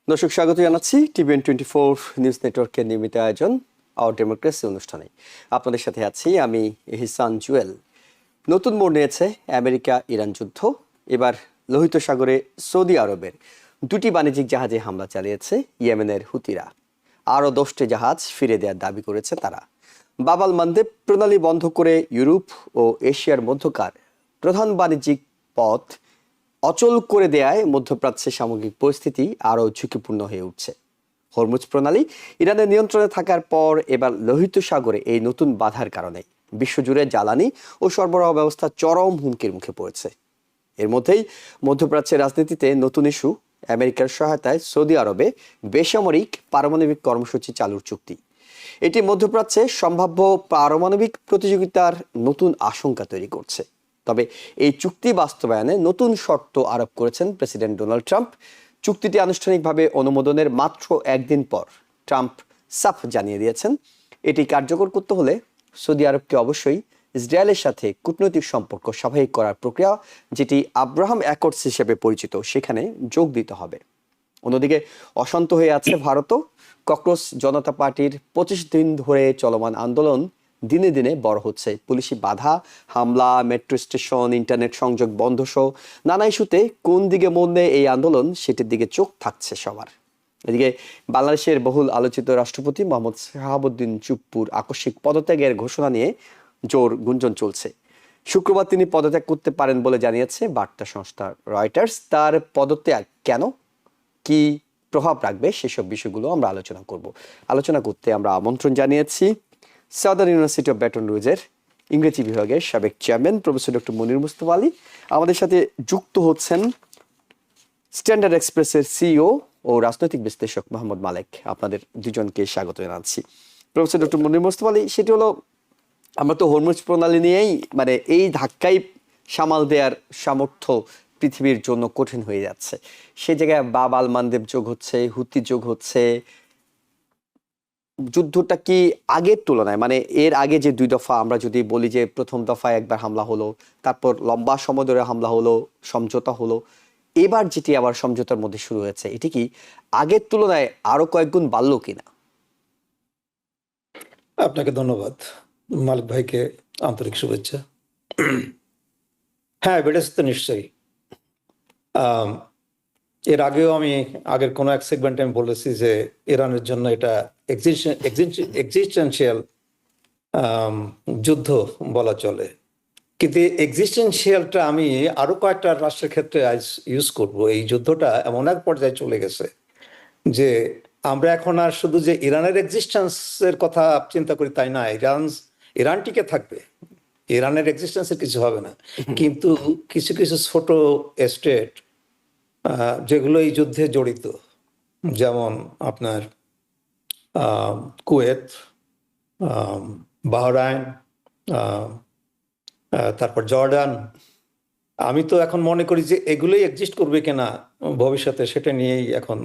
দর্শক স্বাগত জানাচ্ছি TVN24 নিউজ নেটওয়ার্কের নিয়মিত আয়োজন আওয়ার ডেমোক্রেসি অনুষ্ঠানে। আপনাদের সাথে আছি আমি ইহসান জুয়েল। নতুন মোড় নিয়েছে আমেরিকা ইরান যুদ্ধ। এবার লোহিত সাগরে সৌদি আরবের দুটি বাণিজ্যিক জাহাজে হামলা চালিয়েছে ইয়েমেনের হুতিরা। আরও 10টি জাহাজ ফিরে দেওয়ার দাবি করেছে তারা। বাব-আল মানদেব প্রণালী বন্ধ করে ইউরোপ ও এশিয়ার মধ্যকার প্রধান বাণিজ্যিক পথ অচল করে দেয়ায় মধ্যপ্রাচ্যের সামগ্রিক পরিস্থিতি আরও ঝুঁকিপূর্ণ হয়ে উঠছে। হরমুজ প্রণালী ইরানের নিয়ন্ত্রণে থাকার পর এবার লোহিত সাগরে এই নতুন বাধার কারণে বিশ্বজুড়ে জ্বালানি ও সরবরাহ ব্যবস্থা চরম হুমকির মুখে পড়েছে। এর মধ্যেই মধ্যপ্রাচ্যের রাজনীতিতে নতুন ইস্যু আমেরিকার সহায়তায় সৌদি আরবে বেসামরিক পারমাণবিক কর্মসূচি চালুর চুক্তি। এটি মধ্যপ্রাচ্যে সম্ভাব্য পারমাণবিক প্রতিযোগিতার নতুন আশঙ্কা তৈরি করছে। তবে এই চুক্তি বাস্তবায়নে নতুন শর্ত আরোপ করেছেন প্রেসিডেন্ট ডোনাল্ড ট্রাম্প। চুক্তিটি আনুষ্ঠানিকভাবে অনুমোদনের মাত্র একদিন পর ট্রাম্প সাফ জানিয়ে দিয়েছেন, এটি কার্যকর করতে হলে সৌদি আরবকে অবশ্যই ইসরায়েলের সাথে কূটনৈতিক সম্পর্ক স্বাভাবিক করার প্রক্রিয়া, যেটি আব্রাহাম অ্যাকর্ডস হিসেবে পরিচিত, সেখানে যোগ দিতে হবে। অন্যদিকে অশান্ত হয়ে আছে ভারতও। ককরোচ জনতা পার্টির 25 দিন ধরে চলমান আন্দোলন দিনে দিনে বড় হচ্ছে। পুলিশি বাধা, হামলা, মেট্রো স্টেশন, ইন্টারনেট সংযোগ বন্ধ সহ নানা ইস্যুতে কোন দিকে মোড় নেয় এই আন্দোলন, সেটির দিকে চোখ থাকছে সবার। এদিকে বাংলাদেশের বহুল আলোচিত রাষ্ট্রপতি মোহাম্মদ শাহাবুদ্দিন চুপ্পুর আকস্মিক পদত্যাগের ঘোষণা নিয়ে জোর গুঞ্জন চলছে। শুক্রবার তিনি পদত্যাগ করতে পারেন বলে জানিয়েছে বার্তা সংস্থা রয়টার্স। তার পদত্যাগ কেন, কি প্রভাব রাখবে, সেসব বিষয়গুলো আমরা আলোচনা করতে আমরা আমন্ত্রণ জানিয়েছি সাউদার্ন ইউনিভার্সিটি অফ ব্যাটন রুজের ইংরেজি বিভাগের সাবেক চেয়ারম্যান প্রফেসর ডক্টর মনির মুস্তফা আলী। আমাদের সাথে যুক্ত হচ্ছেন স্ট্যান্ডার্ড এক্সপ্রেসের সিইও ও রাজনৈতিক বিশ্লেষক মোহাম্মদ মালেক। আপনাদের দুজনকে স্বাগত জানাচ্ছি। প্রফেসর ডক্টর মনির মুস্তফা আলী, সেটি হলো আমরা তো হরমুজ প্রণালী নিয়েই এই ধাক্কাই সামাল দেওয়ার সামর্থ্য পৃথিবীর জন্য কঠিন হয়ে যাচ্ছে। সে জায়গায় বাব-আল মানদেব যোগ হচ্ছে, হুতি যোগ হচ্ছে। যুদ্ধটা কি আগের তুলনায়, এর আগে যে 2 দফা আমরা যদি বলি যে প্রথম দফায় একবার হামলা হলো, তারপর লম্বা সময় ধরে হামলা হলো, সমঝোতা হলো, এবার যেটি আবার সমঝোতার মধ্যে শুরু হয়েছে, এটি কি আগের তুলনায় আরো কয়েক গুণ বাড়লো কিনা? আপনাকে ধন্যবাদ, মালিক ভাইকে আন্তরিক শুভেচ্ছা। হ্যাঁ, বেড়েছে তো নিশ্চয়ই। এর আগেও আমি আগের কোনো এক সেগমেন্টে আমি বলেছি যে ইরানের জন্য এটা এক্সিস্টেন্সিয়াল যুদ্ধ বলা চলে, কিন্তু এক্সিস্টেন্সিয়ালটা আমি আরো কয়েকটা রাষ্ট্রের ক্ষেত্রে ইউজ করব। এই যুদ্ধটা এমন এক পর্যায়ে চলে গেছে যে আমরা এখন আর শুধু যে ইরানের এক্সিস্টেন্সের কথা চিন্তা করি তাই না। ইরান টিকে থাকবে, ইরানের এক্সিস্টেন্সের কিছু হবে না, কিন্তু কিছু কিছু ছোট স্টেট যেগুলো এই যুদ্ধে জড়িত, যেমন আপনার কুয়েত, বাহরাইন, তারপর জর্ডান, আমি তো এখন মনে করি যে এগুলোই এক্সিস্ট করবে কিনা ভবিষ্যতে, সেটা নিয়েই এখন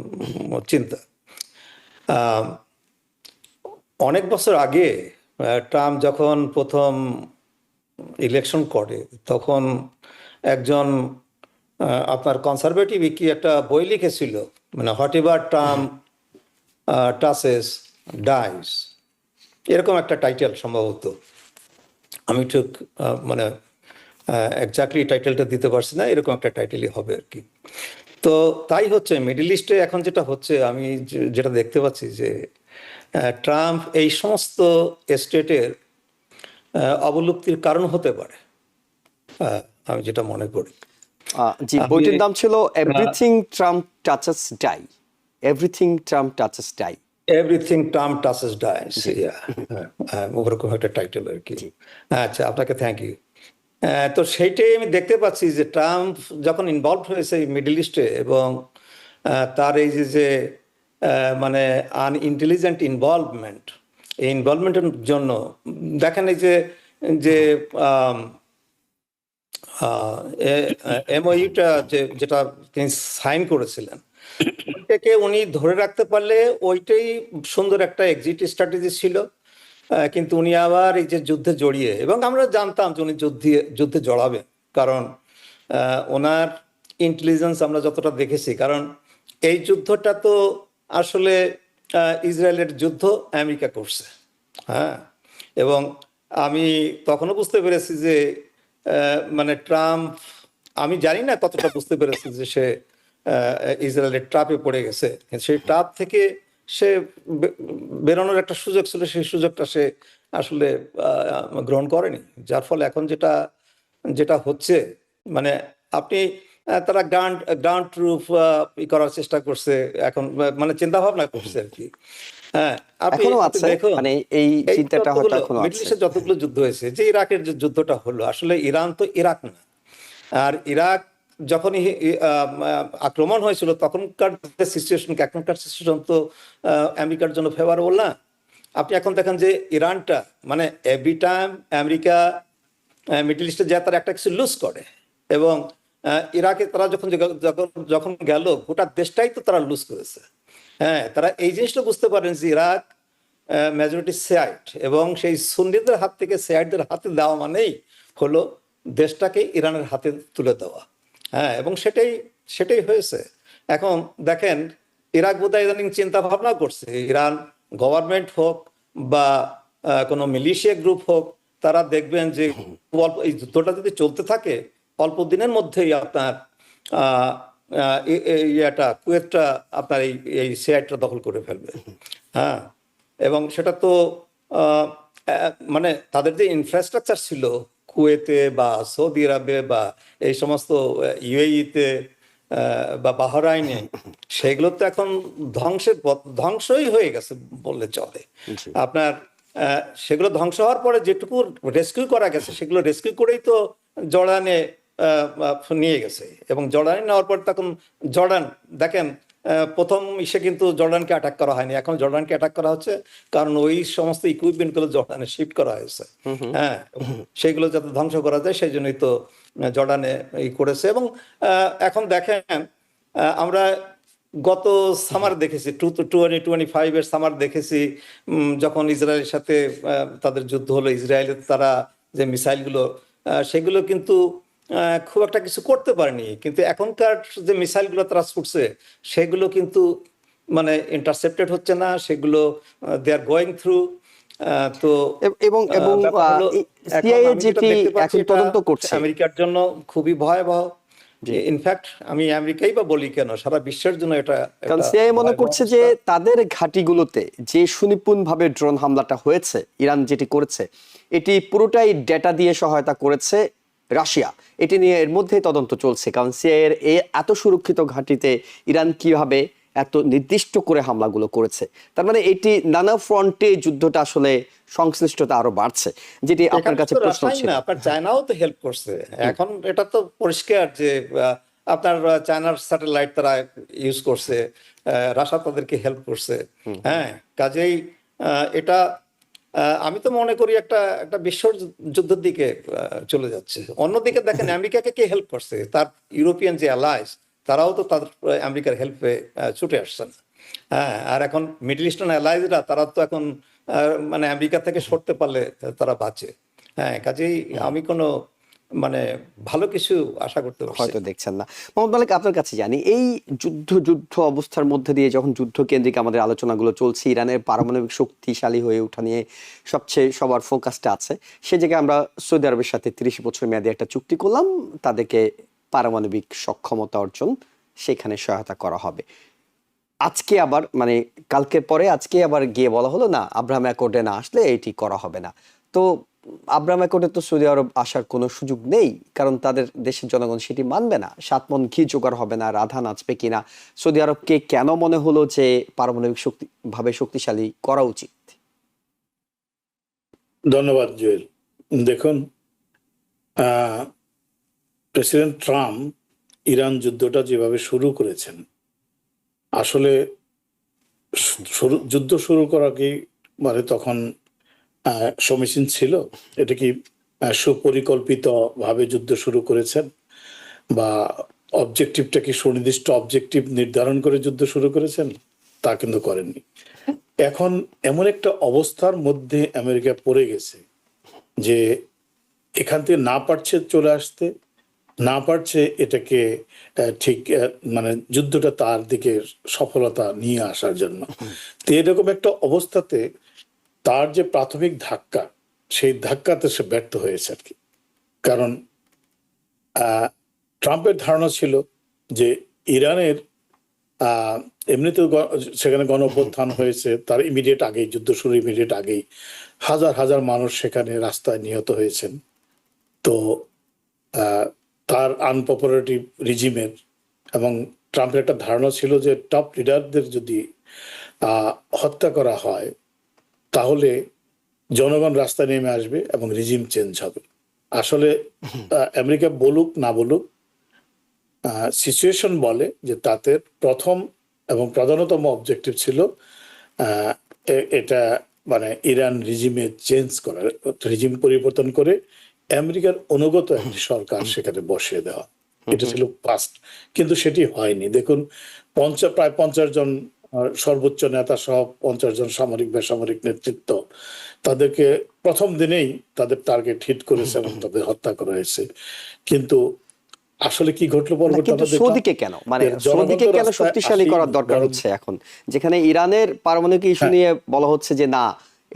চিন্তা। অনেক বছর আগে ট্রাম্প যখন প্রথম ইলেকশন করে, তখন একজন আপনার কনসারভেটিভ কি একটা বই লিখেছিল, whatever Trump touches dies, এরকম একটা টাইটেল সম্ভবত। আমি ঠিক এক্স্যাক্টলি টাইটেলটা দিতে পারছি না, এরকম একটা টাইটেলই হবে আর কি। তো তাই হচ্ছে মিডল ইস্টে এখন যেটা হচ্ছে, আমি যেটা দেখতে পাচ্ছি যে ট্রাম্প এই সমস্ত স্টেটের অবলুপ্তির কারণ হতে পারে, আমি যেটা মনে করি। জি, বইটির নাম ছিল everything Trump touches die. Everything Trump touches die. Everything Trump touches dice, ওরকম একটা টাইটেল আর কি। আচ্ছা, আপনাকে থ্যাংক ইউ। তো সেইটাই আমি দেখতে পাচ্ছি যে ট্রাম্প যখন ইনভলভ হয়েছে মিডল ইস্টে, এবং তার এই যে আনইন্টেলিজেন্ট ইনভলভমেন্ট, এই ইনভলভমেন্টের জন্য দেখেন এই যে এমওইউটা যেটা তিনি সাইন করেছিলেন, ওইটাকে উনি ধরে রাখতে পারলে ওইটাই সুন্দর একটা এক্সিট স্ট্র্যাটেজি ছিল। কিন্তু উনি আবার এই যে যুদ্ধে জড়িয়ে, এবং আমরা জানতাম যে উনি যুদ্ধে জড়াবেন, কারণ ওনার ইন্টেলিজেন্স আমরা যতটা দেখেছি, কারণ এই যুদ্ধটা তো আসলে ইসরায়েলের যুদ্ধ আমেরিকা করছে। হ্যাঁ, এবং আমি তখনও বুঝতে পেরেছি যে মানে ট্রাম্প, আমি জানি না কতটা বুঝতে পেরেছি যে সে ইসরায়েলের ট্রাপে পড়ে গেছে। সেই ট্রাপ থেকে সে বেরোনোর একটা সুযোগ ছিল, সেই সুযোগটা সে আসলে গ্রহণ করেনি। যার ফলে এখন যেটা যেটা হচ্ছে, মানে আপনি তারা গ্রাউন্ড গ্রাউন্ড ট্রুপ করার চেষ্টা করছে এখন, মানে চিন্তা ভাবনা করছে আর কি। হ্যাঁ, আপনি এখনো আপনি আছে, দেখুন মানে এই এই চিন্তাটা হয়তো যতগুলো এখনো মিডল আছে। ইস্টে যতগুলো যুদ্ধ হয়েছে, যে ইরাকের যে যুদ্ধটা হলো, আসলে ইরান তো ইরাক না। আর ইরাক যখনই আক্রমণ হয়েছিল তখনকার সিচুয়েশন, এখনকার সিচুয়েশন তো আমেরিকার জন্য ফেভারেবল না। আপনি এখন দেখেন যে ইরানটা, মানে এভরি টাইম আমেরিকা মিডল ইস্টে যায় তারা একটা কিছু লুজ করে, এবং ইরাকে তারা যখন যখন যখন গেল গোটা দেশটাই তো তারা লুজ করেছে। হ্যাঁ, তারা এই জিনিসটা বুঝতে পারেন যে ইরাক মেজরিটি শিয়াইট, এবং সেই সুন্নিদের হাত থেকে শিয়াইটদের হাতে দেওয়া মানেই হলো দেশটাকে ইরানের হাতে তুলে দেওয়া। হ্যাঁ, এবং সেটাই সেটাই হয়েছে। এখন দেখেন, ইরাক বোধহয় ইদানিং চিন্তা ভাবনা করছে, ইরান গভর্নমেন্ট হোক বা কোনো মিলিশিয়া গ্রুপ হোক, তারা দেখবেন যে অল্প এই যুদ্ধটা যদি চলতে থাকে, অল্প দিনের মধ্যেই আপনার ইয়েটা কুয়েতটা আপনার এই এই সিয়াইটটা দখল করে ফেলবে। হ্যাঁ, এবং সেটা তো মানে তাদের যে ইনফ্রাস্ট্রাকচার ছিল কুয়েতে বা সৌদি আরবে বা এই সমস্ত ইউএইতে বা বাহরাইনে, সেগুলো তো এখন ধ্বংসই হয়ে গেছে বললে চলে। জি। আপনার সেগুলো ধ্বংস হওয়ার পরে যেটুকু রেস্কিউ করা গেছে, সেগুলো রেস্কিউ করেই তো জর্ডানে নিয়ে গেছে, এবং জর্ডানে নেওয়ার পর তখন জর্ডান দেখেন, প্রথম ইসে কিন্তু জর্ডানকে অ্যাটাক করা হয়নি, এখন জর্ডানকে অ্যাটাক করা হচ্ছে, কারণ ওই সমস্ত ইকুইপমেন্ট গুলো জর্ডানে শিফট করা হয়েছে। হ্যাঁ, সেগুলো যাতে ধ্বংস করা যায় সেই জন্যই তো জর্ডানে করেছে। এবং এখন দেখেন, আমরা গত সামার দেখেছি 2025-এর সামার দেখেছি, যখন ইসরায়েলের সাথে তাদের যুদ্ধ হলো, ইসরায়েলের তারা যে মিসাইলগুলো সেগুলো কিন্তু খুব একটা কিছু করতে পারেনি, কিন্তু এখনকার যে মিসাইলগুলো তারা ছুটছে সেগুলো কিন্তু মানে ইন্টারসেপ্টেড হচ্ছে না, সেগুলো দে আর গোয়িং থ্রু। তো এবং এবং ব্যাপার হলো, এখন সিআইএ আমি যেটা যেটি দেখতে পাচ্ছি, এখন এটা তদন্ত করছে। আমেরিকার জন্য খুবই ভয়াবহ। জি। ইনফ্যাক্ট আমি আমেরিকাই বা বলি কেন, সারা বিশ্বের জন্য এটা কারণ একটা সিআইএ মনে ভয়াবহ করছে যে অবস্থা। তাদের ঘাঁটিগুলোতে যে সুনিপুণভাবে ড্রোন হামলাটা হয়েছে, ইরান যেটি করেছে, এটি পুরোটাই ডেটা দিয়ে সহায়তা করেছে রাশিয়া। এটি নিয়ে এর মধ্যে তদন্ত চলছে, কারণ সিআইএ এর এত সুরক্ষিত ঘাঁটিতে ইরান কিভাবে এত নির্দিষ্ট করে হামলাগুলো করেছে। তার মানে এটি নানা ফ্রন্টে যুদ্ধটা আসলে সংশ্লিষ্টতা আরো বাড়ছে, যেটি আপনার এখানে কাছে শুধু প্রশ্ন রাশিয়াই ছিল। না, আপনার চায়নাও তো হেল্প করছে। এখন এটা তো পরিষ্কার যে আপনার চায়নার স্যাটেলাইট তারা ইউজ করছে, রাশিয়া তাদেরকে হেল্প করছে। হ্যাঁ, কাজেই এটা আমি তো মনে করি একটা একটা বিশ্ব যুদ্ধের দিকে চলে যাচ্ছে। অন্যদিকে দেখেন আমেরিকাকে কে হেল্প করছে, তার ইউরোপিয়ান যে অ্যালায়েন্স, তারাও তো তাদের আমেরিকার হেল্পে ছুটে আসছে না। হ্যাঁ, আর এখন মিডল ইস্টার্ন অ্যালাইজরা তারা তো এখন মানে আমেরিকা থেকে সরতে পারলে তারা বাঁচে। হ্যাঁ, কাজেই আমি কোনো মানে ভালো কিছু আশা করতে পারছি হয়তো না। দেখছেন না। মোহাম্মদ মালিক, আপনার কাছে জানি, এই যুদ্ধ অবস্থার মধ্যে দিয়ে যখন যুদ্ধ কেন্দ্রিক আমাদের আলোচনাগুলো চলছে, ইরানের পারমাণবিক শক্তিশালী হয়ে ওঠা নিয়ে সবচেয়ে সবার ফোকাসটা আছে, সে জায়গায় আমরা সৌদি আরবের সাথে 30 বছর মেয়াদী একটা চুক্তি করলাম, তাদেরকে পারমাণবিক সক্ষমতা অর্জন সেখানে সহায়তা করা হবে। আজকে আবার মানে কালকের পরে আজকে আবার গিয়ে বলা হলো না, আব্রাহাম অ্যাকর্ডে না আসলে এটি করা হবে না। তো আব্রাহাম অ্যাকর্ডে তো সৌদি আরব আসার কোনো সুযোগ নেই, কারণ তাদের দেশের জনগণ সেটি মানবে না। 7 মণ ঘি জোগাড় হবে না, রাধা নাচবে কিনা। সৌদি আরবকে কেন মনে হলো যে পারমাণবিক শক্তিশালী করা উচিত? ধন্যবাদ জুয়েল। দেখুন, প্রেসিডেন্ট ট্রাম্প ইরান যুদ্ধটা যেভাবে শুরু করেছেন, আসলে যুদ্ধ শুরু করা কি মানে তখন সমীচীন ছিল? এটা কি সুপরিকল্পিত ভাবে যুদ্ধ শুরু করেছেন, বা অবজেক্টিভটা কি সুনির্দিষ্ট অবজেক্টিভ নির্ধারণ করে যুদ্ধ শুরু করেছেন? তা কিন্তু করেননি। এখন এমন একটা অবস্থার মধ্যে আমেরিকা পড়ে গেছে যে এখান থেকে না পারছে চলে আসতে, না পারছে এটাকে ঠিক মানে যুদ্ধটা তার দিকে সফলতা নিয়ে আসার জন্য। তো এরকম একটা অবস্থাতে তার যে প্রাথমিক ধাক্কা, সেই ধাক্কাতে সে ব্যর্থ হয়েছে আর কি। কারণ ট্রাম্পের ধারণা ছিল যে ইরানের আহ এমনিতেও সেখানে গণ অভ্যুত্থান হয়েছে, তার ইমিডিয়েট আগেই, যুদ্ধ শুরু ইমিডিয়েট আগেই হাজার হাজার মানুষ সেখানে রাস্তায় নিহত হয়েছেন। তো তার আনপপুলারিটি রিজিমের, এবং ট্রাম্পের একটা ধারণা ছিল যে টপ লিডারদের যদি হত্যা করা হয় তাহলে জনগণ রাস্তায় নেমে আসবে এবং রিজিম চেঞ্জ হবে। আসলে আমেরিকা বলুক না বলুক, সিচুয়েশন বলে যে তাদের প্রথম এবং প্রধানতম অবজেক্টিভ ছিল এটা মানে ইরান রিজিমে চেঞ্জ করার, রিজিম পরিবর্তন করে আমেরিকার অনুগত একটি সরকার সেখানে বসিয়ে দেওয়া। এটা ছিল ফার্স্ট, কিন্তু সেটি হয়নি। দেখুন, প্রায় 50 জন সর্বোচ্চ নেতা সহ 50 জন সামরিক বেসামরিক নেতৃত্ব, তাদেরকে প্রথম দিনেই তাদের টার্গেট হিট করেছে এবং তাদের হত্যা করা হয়েছে। কিন্তু আসলে কি ঘটলো পরবর্তীতে কিন্তু সৌদিকে কেন, মানে সৌদিকে কেন শক্তিশালী করার দরকার হচ্ছে এখন, যেখানে ইরানের পারমাণবিক ইস্যু নিয়ে বলা হচ্ছে যে না,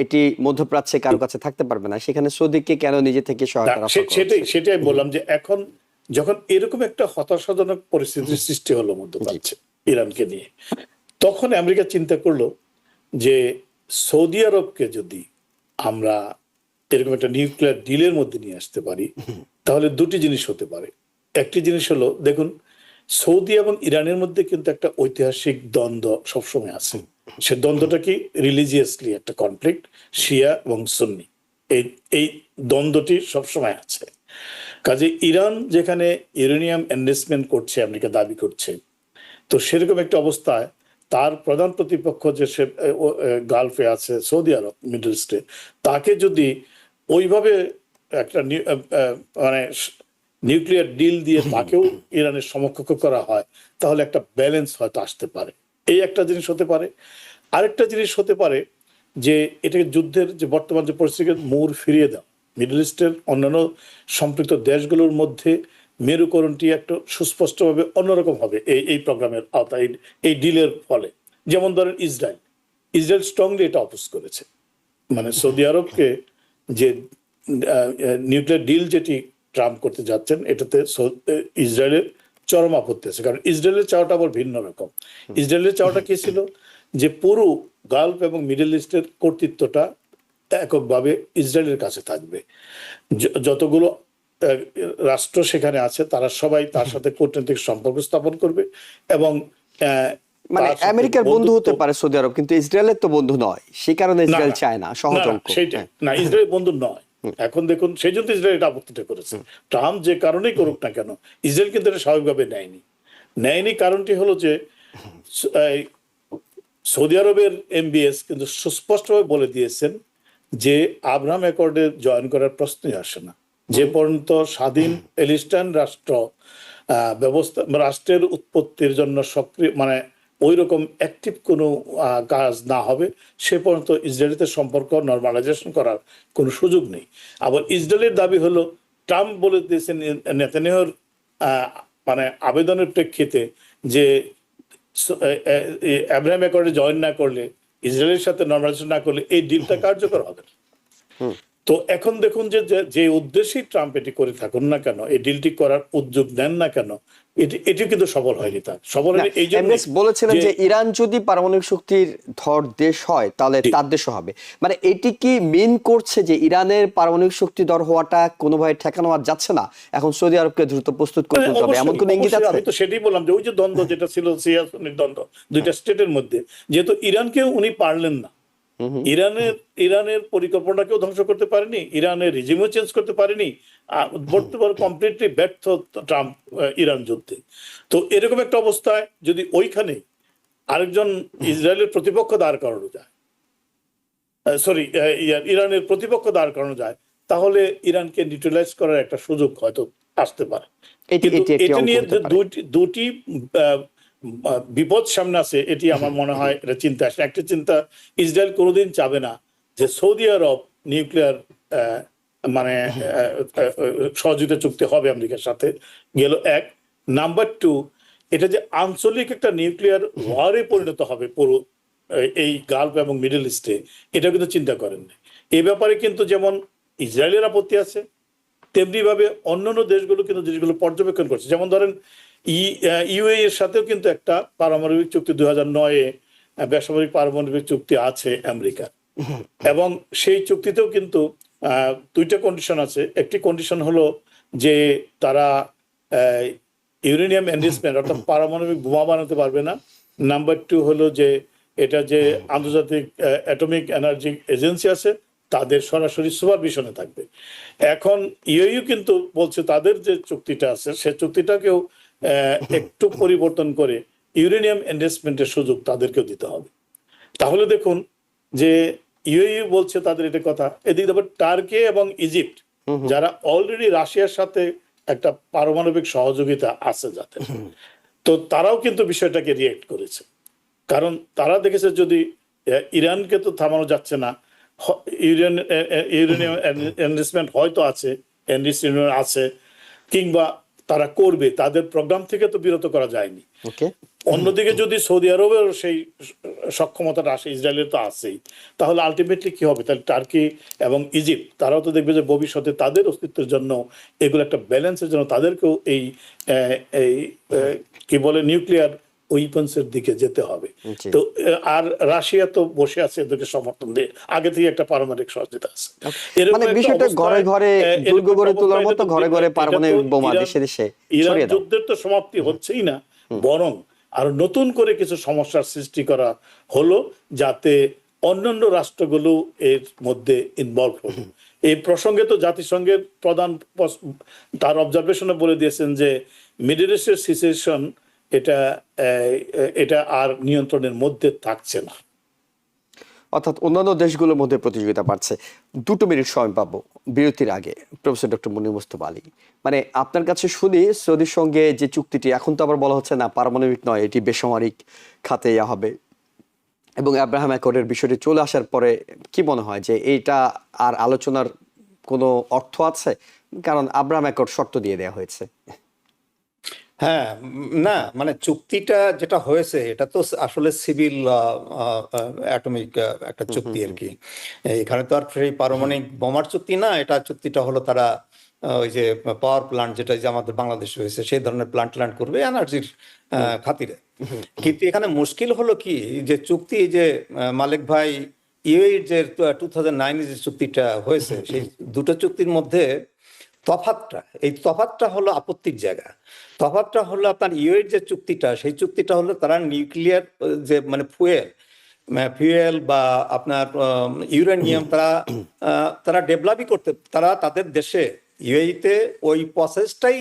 এটি মধ্যপ্রাচ্যে কারো কাছে থাকতে পারবে না, সেখানে সৌদিকে কেন নিজে থেকে সহায়তা? সেটাই বললাম যে এখন যখন এরকম একটা হতাশাজনক পরিস্থিতির সৃষ্টি হলো মধ্যপ্রাচ্যে ইরানকে নিয়ে, তখন আমেরিকা চিন্তা করলো যে সৌদি আরবকে যদি আমরা এরকম একটা নিউক্লিয়ার ডিলের মধ্যে নিয়ে আসতে পারি তাহলে দুটি জিনিস হতে পারে। একটি জিনিস হলো, দেখুন, সৌদি এবং ইরানের মধ্যে কিন্তু একটা ঐতিহাসিক দ্বন্দ্ব সবসময় আছে। সে দ্বন্দ্বটা কি? রিলিজিয়াসলি একটা কনফ্লিক্ট, শিয়া এবং সুন্নি, এই দ্বন্দ্বটি সবসময় আছে। কাজে ইরান যেখানে ইউরেনিয়াম এনরিচমেন্ট করছে, আমেরিকা দাবি করছে, তো সেরকম একটা অবস্থায় তার প্রধান প্রতিপক্ষ যে সে গালফে আছে, সৌদি আরব, মিডল ইস্টে, তাকে যদি ওইভাবে একটা মানে নিউক্লিয়ার ডিল দিয়ে তাকেও ইরানের সমকক্ষ করা হয়, তাহলে একটা ব্যালেন্স হয়তো আসতে পারে। এই একটা জিনিস হতে পারে। আরেকটা জিনিস হতে পারে যে এটাকে যুদ্ধের যে বর্তমান যে পরিস্থিতির মোড় ফিরিয়ে দেওয়া, মিডল ইস্টের অন্যান্য সম্পৃক্ত দেশগুলোর মধ্যে মেরুকরণটি একটু সুস্পষ্টভাবে অন্যরকম হবে এই প্রোগ্রামের আওতায়, এই ডিলের ফলে। যেমন ধরেন ইসরায়েল স্ট্রংলি এটা অপোজ করেছে, মানে সৌদি আরবকে যে নিউক্লিয়ার ডিল যেটি ট্রাম্প করতে যাচ্ছেন, এটাতে ইসরায়েলের চরম আপত্তি আছে। কারণ ইসরায়েলের চাওয়াটা আবার ভিন্ন রকম। ইসরায়েলের চাওয়াটা কি ছিল যে পুরো গালফ এবং মিডল ইস্টের কর্তৃত্বটা এককভাবে ইসরায়েলের কাছে থাকবে। যতগুলো রাষ্ট্র সেখানে আছে তারা সবাই তার সাথে কূটনৈতিক সম্পর্ক স্থাপন করবে এবং মানে আমেরিকার বন্ধু হতে পারে সৌদি আরব, কিন্তু ইসরায়েলের তো বন্ধু নয়, সেই কারণে ইসরায়েল চায় না সহজ অঙ্ক। সেইটা না, ইসরায়েল বন্ধু নয়। এখন দেখুন, সেই জন্য ইসরায়েল এটা আপত্তিটা করেছে। ট্রাম্প যে কারণেই করুক না কেন, ইসরায়েল কিন্তু এটা স্বাভাবিকভাবে নেয়নি। কারণটি হলো যে সৌদি আরবের এমবিএস কিন্তু সুস্পষ্টভাবে বলে দিয়েছেন যে আব্রাহাম অ্যাকর্ডে জয়েন করার প্রশ্নই আসে না যে পর্যন্ত স্বাধীন প্যালেস্টাইন রাষ্ট্রের উৎপত্তির জন্য সক্রিয়, মানে ওই রকম অ্যাক্টিভ কোনো কাজ না হবে, সে পর্যন্ত ইসরায়েলের সম্পর্ক নরমালাইজেশন করার কোনো সুযোগ নেই। আবার ইসরায়েলের দাবি হলো, ট্রাম্প বলে দিয়েছেন নেতানিয়াহুর মানে আবেদনের প্রেক্ষিতে যে আব্রাহাম অ্যাকর্ডে জয়েন না করলে, ইসরায়েলের সাথে নরমালাইজেশন না করলে এই ডিলটা কার্যকর হবে না। তো এখন দেখুন যে উদ্দেশ্যেই ট্রাম্প এটি করে থাকুন না কেন, এই ডিলটি করার উদ্যোগ নেন না কেন, এটি কিন্তু সফল হয়নি। তার সফল হয়নি এই জন্য বলেছিলেন যে ইরান যদি পারমাণবিক শক্তির ধর দেশ হয় তাহলে তার দেশও হবে। মানে এটি কি মিন করছে যে ইরানের পারমাণবিক শক্তি ধর হওয়াটা কোনোভাবে ঠেকানো আর যাচ্ছে না, এখন সৌদি আরবকে দ্রুত প্রস্তুত করতে হবে, এমন কোন ইঙ্গিত আছে? আমি তো সেটাই বললাম যে ওই যে দ্বন্দ্ব যেটা ছিল, সিয়াসনির দ্বন্দ্ব দুইটা স্টেটের মধ্যে, যেহেতু ইরানকেও উনি পারলেন না, ইরানের পরিকল্পনাকেও ধ্বংস করতে পারেনি, ইরানের রিজিমও চেঞ্জ করতে পারেনি, বর্তমানে কমপ্লিটলি ব্যর্থ ট্রাম্প ইরান যুদ্ধে। তো এরকম একটা অবস্থায় যদি ওইখানে আরেকজন ইসরায়েলের প্রতিপক্ষ দাঁড় করানো যায়, ইরানের প্রতিপক্ষ দাঁড় করানো যায়, তাহলে ইরানকে নিউট্রালাইজ করার একটা সুযোগ হয়তো আসতে পারে। এটা নিয়ে দুটি বিপদ সামনে আছে, এটি আমার মনে হয় এটা চিন্তা আসে। একটা চিন্তা, ইসরায়েল কোনোদিন চাবে না যে সৌদি আরব নিউক্লিয়ার মানে সহযোগিতা চুক্তি হবে আমেরিকার সাথে, গেল এক। নাম্বার টু, এটা যে আঞ্চলিক একটা নিউক্লিয়ার ওয়ারে পরিণত হবে পুরো এই গালফ এবং মিডল ইস্টে, এটা কিন্তু চিন্তা করেননি। এই ব্যাপারে কিন্তু যেমন ইসরায়েলের আপত্তি আছে, তেমনি ভাবে অন্যান্য দেশগুলো কিন্তু জিনিসগুলো পর্যবেক্ষণ করছে। যেমন ধরেন ইউএই এর সাথেও কিন্তু একটা পারমাণবিক চুক্তি 2009-এ বেসামরিক পারমাণবিক চুক্তি আছে আমেরিকার, এবং সেই চুক্তিতেও কিন্তু দুইটা কন্ডিশন আছে। একটি কন্ডিশন হলো যে তারা ইউরেনিয়াম এনরিচমেন্ট অর্থাৎ পারমাণবিক বোমা বানাতে পারবে না। নাম্বার টু হলো যে এটা যে আন্তর্জাতিক অ্যাটমিক এনার্জি এজেন্সি আছে তাদের সরাসরি সুপারভিশনে থাকবে। এখন ইউইউ কিন্তু বলছে তাদের যে চুক্তিটা আছে সে চুক্তিটাকেও একটু পরিবর্তন করে ইউরেনিয়াম এনরিচমেন্টের সুযোগ তাদেরকেও দিতে হবে। তাহলে দেখুন যে ইউইউ বলছে তাদের এটা কথা, এদিকে আবার টার্কি এবং ইজিপ্ট যারা অলরেডি রাশিয়ার সাথে একটা পারমাণবিক সহযোগিতা আছে যাতে, তো তারাও কিন্তু বিষয়টাকে রিয়েক্ট করেছে। কারণ তারা দেখেছে যদি ইরানকে তো থামানো যাচ্ছে না, ইউরেনিয়াম এনরিচমেন্ট হয়তো আছে, এনরিচমেন্ট আছে, কিংবা তারা করবে, তাদের প্রোগ্রাম থেকে তো বিরত করা যায়নি। অন্যদিকে যদি সৌদি আরবের সেই সক্ষমতাটা আসে, ইসরায়েলের তো আছেই, তাহলে আলটিমেটলি কি হবে? তাহলে টার্কি এবং ইজিপ্ট তারাও তো দেখবে যে ভবিষ্যতে তাদের অস্তিত্বের জন্য এগুলো একটা ব্যালেন্সের জন্য তাদেরকেও এই কি বলে নিউক্লিয়ার ওয়েপন্সের দিকে যেতে হবে। তো আর রাশিয়া তো বসে আছে এদেরকে সমর্থন দিয়ে, আগে থেকে একটা পারমাণবিক সহযোগিতা আছে। মানে বিষয়টা ঘরে ঘরে দুর্গ গড়ে তোলার মতো ঘরে ঘরে পারমাণবিক বোমা দেশে দেশে ইরান যুদ্ধের তো সমাপ্তি হচ্ছেই না, বরং আর নতুন করে কিছু সমস্যার সৃষ্টি করা হলো যাতে অন্যান্য রাষ্ট্রগুলো এর মধ্যে ইনভলভ হলো। এই প্রসঙ্গে তো জাতিসংঘের প্রধান তার অবজারভেশনে বলে দিয়েছেন যে মিডল ইস্টের সিচুয়েশন এটা আর নিয়ন্ত্রণের মধ্যে থাকছে না, অর্থাৎ অন্যান্য দেশগুলোর মধ্যে প্রতিযোগিতা বাড়ছে। 2 মিনিট সময় পাবো বিরতির আগে। প্রফেসর ডক্টর মুনির মুস্তফা আলী, মানে আপনার কাছে শুনি সৌদির সঙ্গে যে চুক্তিটি, এখন তো আবার বলা হচ্ছে না পারমাণবিক নয়, এটি বেসামরিক খাতে হবে, এবং আব্রাহাম অ্যাকর্ডের বিষয়টি চলে আসার পরে কি মনে হয় যে এইটা আর আলোচনার কোনো অর্থ আছে? কারণ আব্রাহাম অ্যাকর্ড শর্ত দিয়ে দেওয়া হয়েছে। হ্যাঁ, না মানে চুক্তিটা যেটা হয়েছে এটা তো আসলে সিভিল অ্যাটমিক একটা চুক্তি আর কি। এখানে তো আর সেই পারমাণবিক বোমার চুক্তি না, এটা চুক্তিটা হলো তারা ওই যে পাওয়ার প্ল্যান্ট যেটা যে আমাদের বাংলাদেশে হয়েছে সেই ধরনের প্ল্যান্ট করবে এনার্জির খাতিরে। কিন্তু এখানে মুশকিল হলো কি যে চুক্তি যে মালিক ভাই ইউএইর যে 2009 যে চুক্তিটা হয়েছে সেই দুটো চুক্তির মধ্যে তফাৎটা হলো আপত্তির জায়গা। তফাৎটা হলো আপনার ইউএর যে চুক্তিটা, সেই চুক্তিটা হলো তারা নিউক্লিয়ার যে মানে ফুয়েল বা আপনার ইউরেনিয়াম তারা ডেভেলপই করতে, তারা তাদের দেশে ইউএইতে ওই প্রসেসটাই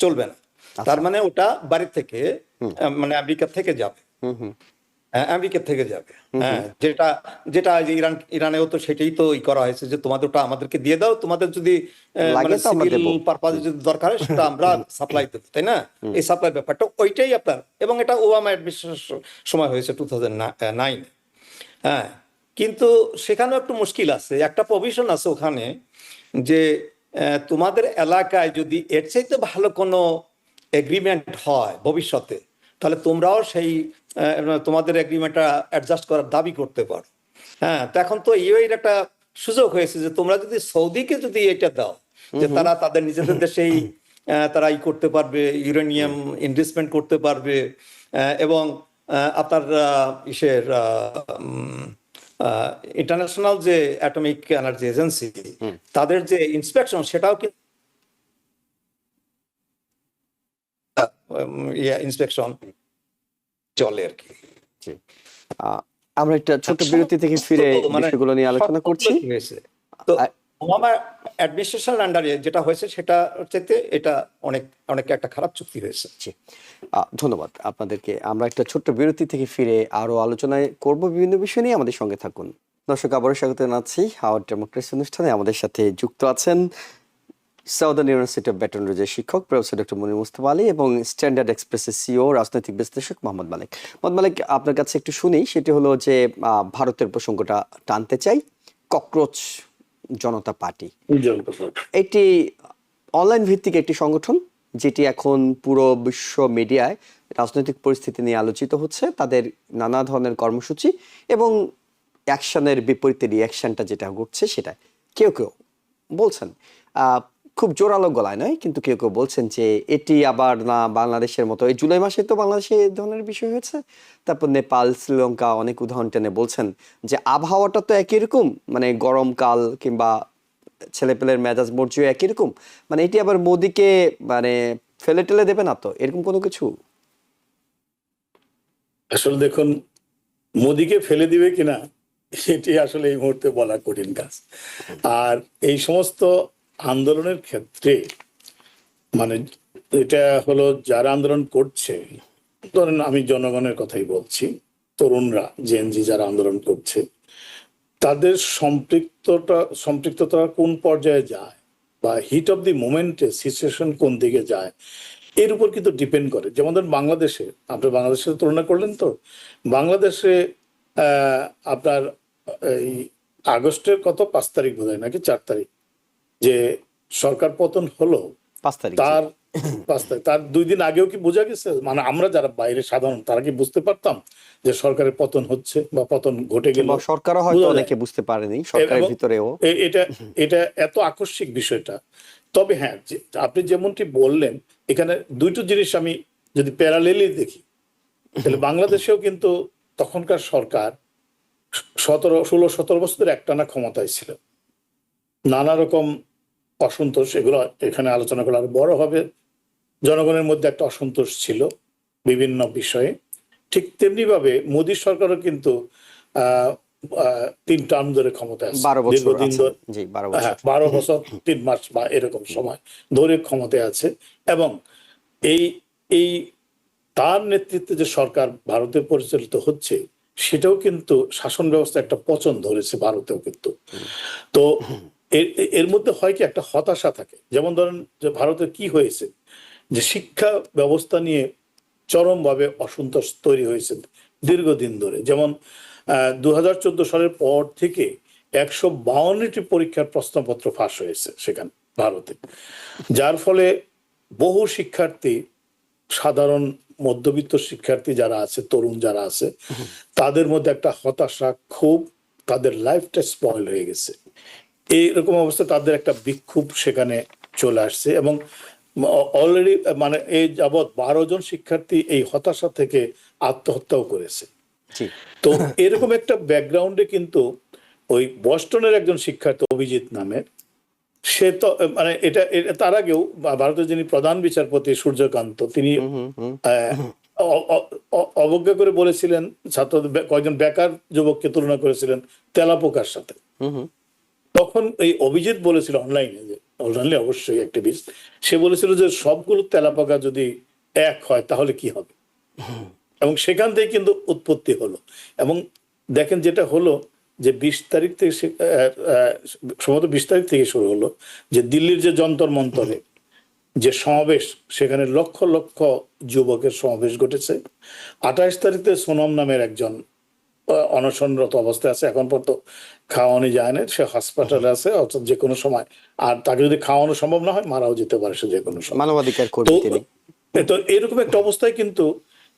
চলবে না। তার মানে ওটা বাড়ি থেকে মানে আমেরিকা থেকে যাবে, আমেরিকা থেকে যাবে। হ্যাঁ, যেটা ইরানেও তো সেটাই তো করা হয়েছে যে তোমাদের ওটা আমাদেরকে দিয়ে দাও, তোমাদের যদি পারপাসে যদি দরকার হয় সেটা আমরা সাপ্লাই দেবো, তাই না? এই সাপ্লাই ব্যাপারটা ওইটাই আপনার, এবং এটা ওবামা অ্যাডমিনিস্ট্রেশনের সময় হয়েছে 2009। হ্যাঁ, কিন্তু সেখানেও একটু মুশকিল আছে, একটা প্রভিশন আছে ওখানে যে তোমাদের এলাকায় যদি এর চাইতে ভালো কোনো এগ্রিমেন্ট হয় ভবিষ্যতে, তাহলে তোমরাও সেই তোমাদের এগ্রিমেন্টটা অ্যাডজাস্ট করার দাবি করতে পারো। হ্যাঁ, তো এখন তো ইউএইর একটা সুযোগ হয়েছে যে তোমরা যদি সৌদিকে যদি এটা দাও যে তারা তাদের নিজেদের দেশেই তারা করতে পারবে, ইউরেনিয়াম ইনভেস্টমেন্ট করতে পারবে, এবং আপনার ইন্টারন্যাশনাল যে অ্যাটমিক এনার্জি এজেন্সি তাদের যে ইন্সপেকশন সেটাও কিন্তু ইন্সপেকশন চলে আর কি। আমরা একটা ছোট বিরতি থেকে ফিরে বিষয়গুলো নিয়ে আলোচনা করছি। তো ওবামা অ্যাডমিনিস্ট্রেশন আন্ডারে যেটা হয়েছে সেটা হচ্ছে এটা অনেক একটা খারাপ চুক্তি হয়েছে। ধন্যবাদ আপনাদেরকে। আমরা একটা ছোট্ট বিরতি থেকে ফিরে আরো আলোচনায় করব বিভিন্ন বিষয় নিয়ে, আমাদের সঙ্গে থাকুন। দর্শক, আবারও স্বাগত জানাচ্ছি আওয়ার ডেমোক্রেসি অনুষ্ঠানে। আমাদের সাথে যুক্ত আছেন সাউদার্ন ইউনিভার্সিটি অফ ব্যাটন রুজের শিক্ষক প্রফেসর ডক্টর মুনির মুস্তফা আলী এবং স্ট্যান্ডার্ড এক্সপ্রেসের সিইও রাজনৈতিক বিশ্লেষক মোহাম্মদ মালিক। মোহাম্মদ মালিক, আপনার কাছে একটু শুনি, সেটি হলো যে ভারতের প্রসঙ্গটা টানতে চাই। ককরোচ জনতা পার্টি। জনতা পার্টি। এটি অনলাইন ভিত্তিক একটি সংগঠন যেটি এখন পুরো বিশ্ব মিডিয়ায় রাজনৈতিক পরিস্থিতি নিয়ে আলোচিত হচ্ছে, তাদের নানা ধরনের কর্মসূচি এবং অ্যাকশনের বিপরীতে রিয়াকশনটা যেটা ঘটছে সেটা কেউ কেউ বলছেন খুব জোরালো গলায় নয়, কিন্তু কেউ কেউ বলছেন যে এটি আবার না বাংলাদেশের মতো। এই জুলাই মাসে তো বাংলাদেশে এই ধরনের বিষয় হয়েছে, তারপর নেপাল, শ্রীলঙ্কা অনেক উদাহরণ টেনে বলছেন যে আবহাওয়াটা তো একই রকম, মানে গরমকাল কিংবা ছেলেপেলের মেজাজ মর্জিও একই রকম, মানে এটি আবার মোদিকে মানে ফেলে টেলে দেবে না তো, এরকম কোনো কিছু? আসলে দেখুন, মোদিকে ফেলে দিবে কিনা সেটি আসলে এই মুহূর্তে বলা কঠিন কাজ। আর এই সমস্ত আন্দোলনের ক্ষেত্রে মানে এটা হলো যারা আন্দোলন করছে, ধরেন আমি জনগণের কথাই বলছি, তরুণরা জেনজি যারা আন্দোলন করছে, তাদের সম্পৃক্ততা কোন পর্যায়ে যায় বা হিট অফ দি মোমেন্টে সিচুয়েশন কোন দিকে যায় এর উপর কিন্তু ডিপেন্ড করে। যেমন ধরেন বাংলাদেশে, আপনি বাংলাদেশের তুলনা করলেন, তো বাংলাদেশে আপনার এই আগস্টের 5 তারিখ বোধ হয় নাকি 4 তারিখ যে সরকার পতন হলো, 5 তারিখ। তার 5 তারিখ, তার 2 দিন আগেও কি বোঝা গেছে? মানে আমরা যারা বাইরে সাধারণ তারা কি বুঝতে পারতাম যে সরকারের পতন হচ্ছে বা পতন ঘটে গেল? সরকারও হয়তো অনেকে বুঝতে পারেনি, সরকারের ভিতরেও এটা এটা এত আকস্মিক বিষয়টা। তবে হ্যাঁ, আপনি যেমনটি বললেন, এখানে দুইটো জিনিস আমি যদি প্যারালেলি দেখি, তাহলে বাংলাদেশেও কিন্তু তখনকার সরকার 16-17 বছর একটানা ক্ষমতায় ছিল, নানা রকম অসন্তোষ, এগুলো এখানে আলোচনা করলে আরো বড় হবে। জনগণের মধ্যে একটা অসন্তোষ ছিল বিভিন্ন বিষয়ে। ঠিক তেমনি ভাবে মোদী সরকারও কিন্তু 3 টার্ম ধরে ক্ষমতায় আছে, 12 বছর দীর্ঘদিন ধরে। জি 12 বছর। হ্যাঁ, 12 বছর 3 মাস বা এরকম সময় ধরে ক্ষমতায় আছে। এবং এই এই তার নেতৃত্বে যে সরকার ভারতে পরিচালিত হচ্ছে, সেটাও কিন্তু শাসন ব্যবস্থা একটা পচন ধরেছে ভারতেও কিন্তু। তো এর মধ্যে হয় কি, একটা হতাশা থাকে। যেমন ধরেন যে ভারতে কি হয়েছে, যে শিক্ষা ব্যবস্থা নিয়ে চরমভাবে অসন্তোষ তৈরি হয়েছে দীর্ঘদিন ধরে। যেমন 2014 সালের পর থেকে 152টি পরীক্ষার প্রশ্নপত্র ফাঁস হয়েছে সেখানে ভারতে, যার ফলে বহু শিক্ষার্থী, সাধারণ মধ্যবিত্ত শিক্ষার্থী যারা আছে, তরুণ যারা আছে, তাদের মধ্যে একটা হতাশা, ক্ষোভ, তাদের লাইফটা স্পয়েল হয়ে গেছে। এইরকম অবস্থা তাদের একটা বিক্ষোভ সেখানে চলে আসছে। এবং অলরেডি মানে এই যাবৎ 12 জন শিক্ষার্থী এই হতাশা থেকে আত্মহত্যাও করেছে। তো এরকম একটা ব্যাকগ্রাউন্ডে কিন্তু ওই বস্টনের একজন শিক্ষার্থী অভিজিৎ নামের, সে তো মানে এটা তার আগেও ভারতের যিনি প্রধান বিচারপতি সূর্যকান্ত, তিনি অবজ্ঞা করে বলেছিলেন ছাত্রদের, কয়েকজন বেকার যুবককে তুলনা করেছিলেন তেলাপোকার সাথে। তখন এই অভিজিৎ বলেছিল অনলাইনে, যে অনলাইনে অবশ্যই অ্যাক্টিভিস্ট, সে বলেছিল যে সবগুলো তেলাপোকা যদি এক হয় তাহলে কি হবে। এবং সেখান থেকে কিন্তু উৎপত্তি হলো। এবং দেখেন যেটা হলো যে 20 তারিখ থেকে সম্ভবত 20 তারিখ থেকে শুরু হলো যে দিল্লির যে যন্তর মন্তরে যে সমাবেশ, সেখানে লক্ষ লক্ষ যুবকের সমাবেশ ঘটেছে। 28 তারিখে সোনম নামের একজন অনশনরত অবস্থায় আছে, এখন পর্যন্ত খাওয়ানো যায় না, সে হাসপাতালে আছে, অর্থাৎ যে কোনো সময়, আর তাকে যদি খাওয়ানো সম্ভব না হয় মারাও যেতে পারে সে যে কোনো সময়। মানবাধিকার কর্মী তিনি। তো এরকম একটা অবস্থায় কিন্তু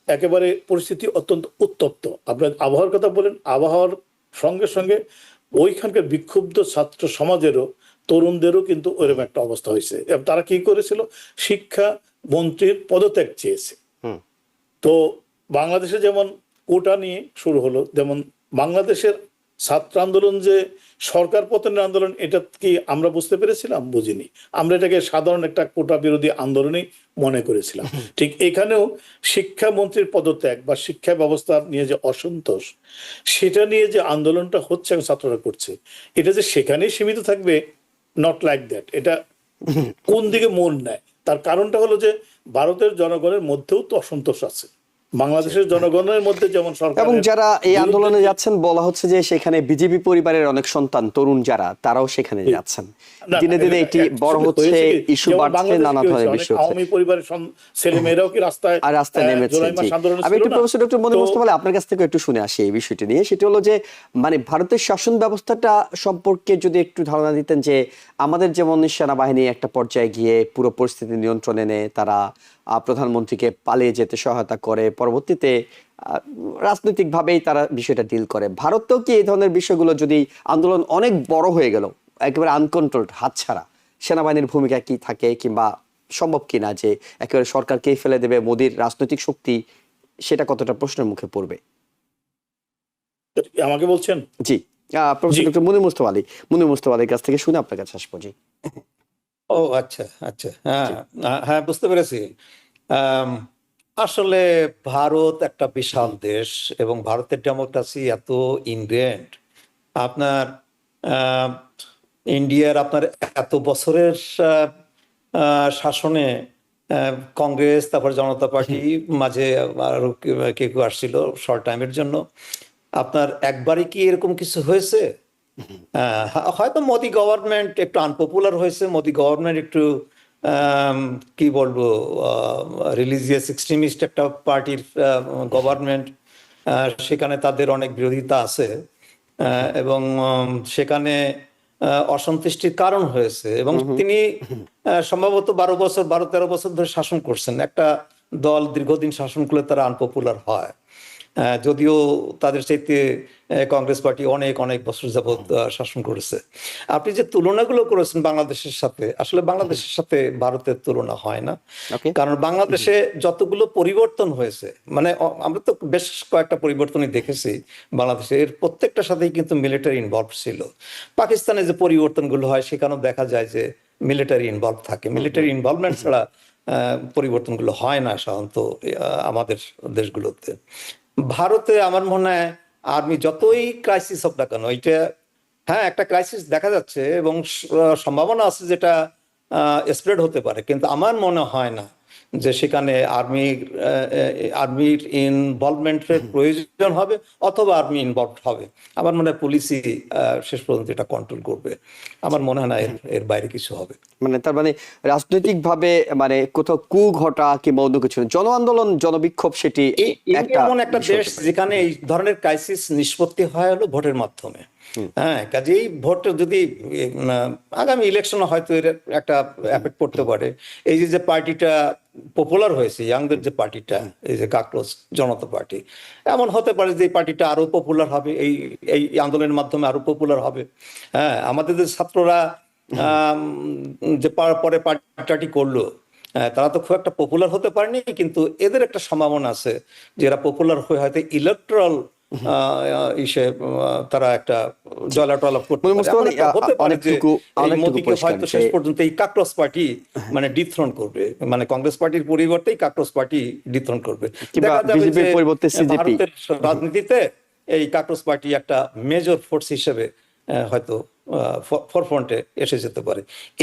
একেবারে পরিস্থিতি অত্যন্ত উত্তপ্ত। আপনার আবহাওয়ার কথা বলেন, আবহাওয়ার সঙ্গে সঙ্গে ওইখানকার বিক্ষুব্ধ ছাত্র সমাজেরও, তরুণদেরও কিন্তু ওইরকম একটা অবস্থা হয়েছে। তারা কি করেছিল, শিক্ষা মন্ত্রীর পদত্যাগ চেয়েছে। তো বাংলাদেশে যেমন কোটা নিয়ে শুরু হলো, যেমন বাংলাদেশের ছাত্র আন্দোলন যে সরকার পতনের আন্দোলন, এটা কি আমরা বুঝতে পেরেছিলাম? বুঝিনি। আমরা এটাকে সাধারণ একটা কোটা বিরোধী আন্দোলনই মনে করেছিলাম। ঠিক এখানেও শিক্ষামন্ত্রীর পদত্যাগ বা শিক্ষা ব্যবস্থা নিয়ে যে অসন্তোষ, সেটা নিয়ে যে আন্দোলনটা হচ্ছে এবং ছাত্ররা করছে, এটা যে সেখানেই সীমিত থাকবে, নট লাইক দ্যাট। এটা কোন দিকে মন নেয়, তার কারণটা হলো যে ভারতের জনগণের মধ্যেও তো অসন্তোষ আছে। বাংলাদেশের জনগণের মধ্যে যেমন সরকার, এবং যারা এই আন্দোলনে যাচ্ছেন বলা হচ্ছে যে সেখানে বিজেপি পরিবারের অনেক সন্তান, তরুণ যারা, তারাও সেখানে যাচ্ছেন। না, দিনে দিনে এটি বড় actually হচ্ছে, হয়েছে কি, ইস্যু যেমন বাড়ছে, বাংলাদেশে নানা কি হয়েছে, ধরনের অনেক বিষয় হচ্ছে। আওয়ামী পরিবারের ছেলে মেয়েরাও কি রাস্তায় আর রাস্তায় নেমেছে, জুলাই মাস জি। আন্দোলনে আমি ছিল একটু না? প্রফেসর ডক্টর মনির তো মোস্তফা আলী আপনার কাছ থেকে একটু শুনে আসি এই বিষয়টি নিয়ে। সেটা হলো যে মানে ভারতের শাসন ব্যবস্থাটা সম্পর্কে যদি একটু ধারণা দিতেন, যে আমাদের যেমন সেনাবাহিনী একটা পর্যায়ে গিয়ে পুরো পরিস্থিতি নিয়ন্ত্রণে নেয়, তারা প্রধানমন্ত্রীকে পালিয়ে যেতে সহায়তা করে, পরবর্তীতে রাজনৈতিকভাবেই তারা বিষয়টা ডিল করে। ভারতেও কি এই ধরনের বিষয়গুলো, যদি আন্দোলন অনেক বড় হয়ে গেল, একেবারে আনকন্ট্রোলড, হাতছাড়া, সেনাবাহিনীর ভূমিকা কি থাকে, কিংবা সম্ভব কিনা যে একেবারে সরকারকেই ফেলে দেবে, মোদির রাজনৈতিক শক্তি সেটা কতটা প্রশ্নের মুখে পড়বে? আমাকে বলছেন? জি, প্রফেসর জি। ডক্টর মুনির মুস্তফা আলীর কাছ থেকে শুনে আপনার কাছে আসবো। জি, ও আচ্ছা আচ্ছা, হ্যাঁ জি। হ্যাঁ, বুঝতে পেরেছি। আম, আসলে ভারত একটা বিশাল দেশ এবং ভারতের ডেমোক্রেসি এত ইনগ্রেন্ড। আপনার আহ, ইন্ডিয়ার আপনার এত বছরের আহ, শাসনে কংগ্রেস, তারপর জনতা পার্টি, মাঝে আরো কেউ কেউ আসছিল শর্ট টাইমের জন্য। আপনার একবারই কি এরকম কিছু হয়েছে? হয়তো মোদি গভর্নমেন্ট একটু আনপপুলার হয়েছে, মোদি গভর্নমেন্ট একটু কি বলবো, রিলিজিয়াস এক্সট্রিমিস্ট একটা পার্টির গভর্নমেন্ট, সেখানে তাদের অনেক বিরোধিতা আছে, এবং সেখানে অসন্তুষ্টির কারণ হয়েছে। এবং তিনি সম্ভবত 12-13 বছর ধরে শাসন করছেন। একটা দল দীর্ঘদিন শাসন করলে তারা আনপপুলার হয়, যদিও তাদের চাইতে কংগ্রেস পার্টি অনেক অনেক বছর যাবৎ শাসন করেছে। আপনি যে তুলনাগুলো করেছেন বাংলাদেশের সাথে, আসলে বাংলাদেশের সাথে ভারতের তুলনা হয় না। ওকে। কারণ বাংলাদেশে যতগুলো পরিবর্তন হয়েছে, মানে আমরা তো বেশ কয়েকটা পরিবর্তনই দেখেছি বাংলাদেশে, এর প্রত্যেকটার সাথেই কিন্তু মিলিটারি ইনভলভ ছিল। পাকিস্তানে যে পরিবর্তনগুলো হয় সেখানেও দেখা যায় যে মিলিটারি ইনভলভ থাকে। মিলিটারি ইনভলভমেন্ট ছাড়া পরিবর্তনগুলো হয় না সাধারণত আমাদের দেশগুলোতে। ভারতে আমার মনে হয় আর্মি যতই ক্রাইসিস হোক না কেন, এটা হ্যাঁ একটা ক্রাইসিস দেখা যাচ্ছে এবং সম্ভাবনা আছে যেটা স্প্রেড হতে পারে, কিন্তু আমার মনে হয় না যে সেখানে আর্মির ইনভলভমেন্টের প্রয়োজন হবে অথবা আর্মি ইনভলভ হবে। আমার মনে হয় পুলিশই শেষ পর্যন্ত এটা কন্ট্রোল করবে। আমার মনে হয় না এর বাইরে কিছু হবে। মানে তার মানে রাজনৈতিক ভাবে মানে কোথাও কু ঘটা কিংবা অন্য কিছু না, জন আন্দোলন, জনবিক্ষোভ, সেটি একটা এমন একটা বিষয় দেশ হতে পারে। যেখানে এই ধরনের ক্রাইসিস নিষ্পত্তি হয় হলো ভোটের মাধ্যমে। হ্যাঁ, কাজেই ভোট যদি আগামী ইলেকশনে হয়তো এর একটা এফেক্ট পড়তে পারে। এই যে পার্টিটা পপুলার হয়েছে, ইয়াংদের যে পার্টিটা, এই যে কাকরোচ জনতা পার্টি, এমন হতে পারে যে এই পার্টিটা আরো পপুলার হবে, এই এই আন্দোলনের মাধ্যমে আরো পপুলার হবে। হ্যাঁ, আমাদের যে ছাত্ররা যে পরে পার্টি করলো, তারা তো খুব একটা পপুলার হতে পারেনি, কিন্তু এদের একটা সম্ভাবনা আছে যে এরা পপুলার হয়ে হয়তো ইলেকট্রাল তারা একটা জয়লাভ করতে মুনির পারে। মুস্তফা এমন আলী, একটা হতে পারে যে এই অনেকটুকু মোদিকে পরিষ্কার হয়তো যে শেষ পর্যন্ত এই কাকরস পার্টি মানে ডিথ্রন করবে, মানে কংগ্রেস পার্টির পরিবর্তে এই কাকরস পার্টি ডিথ্রন করবে। কিংবা দেখা যাবে যে বিজেপির পরিবর্তে সিজেপি। ভারতের রাজনীতিতে এই কাকরস পার্টি একটা মেজর ফোর্স হিসেবে হয়তো ফরফ্রন্টে এসে যেতে পারে।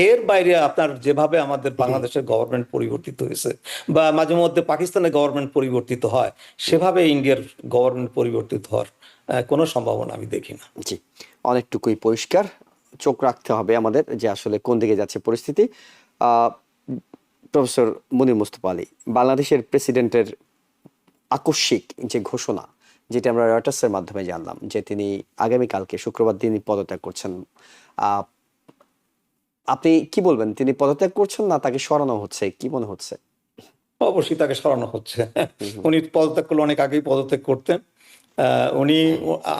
এর বাইরে আপনার যেভাবে আমাদের বাংলাদেশের গভর্নমেন্ট পরিবর্তিত হয়েছে বা মাঝে মধ্যে পাকিস্তানের গভর্নমেন্ট পরিবর্তিত হয়, সেভাবে ইন্ডিয়ার গভর্নমেন্ট পরিবর্তিত হওয়ার কোনো সম্ভাবনা আমি দেখি না। জি, অনেকটুকুই পরিষ্কার। চোখ রাখতে হবে আমাদের যে আসলে কোন দিকে যাচ্ছে পরিস্থিতি। আহ, প্রফেসর মুনির মুস্তফা আলী, বাংলাদেশের প্রেসিডেন্টের আকস্মিক যে ঘোষণা, যেটা আমরা রয়টার্সের মাধ্যমে জানলাম, যে তিনি আগামীকালকে শুক্রবার দিনই পদত্যাগ করছেন, আহ, আপনি কি বলবেন? তিনি পদত্যাগ করছেন না তাকে সরানো হচ্ছে, কি মনে হচ্ছে? অবশ্যই তাকে সরানো হচ্ছে। উনি পদত্যাগ করলে অনেক আগেই পদত্যাগ করতেন। উনি,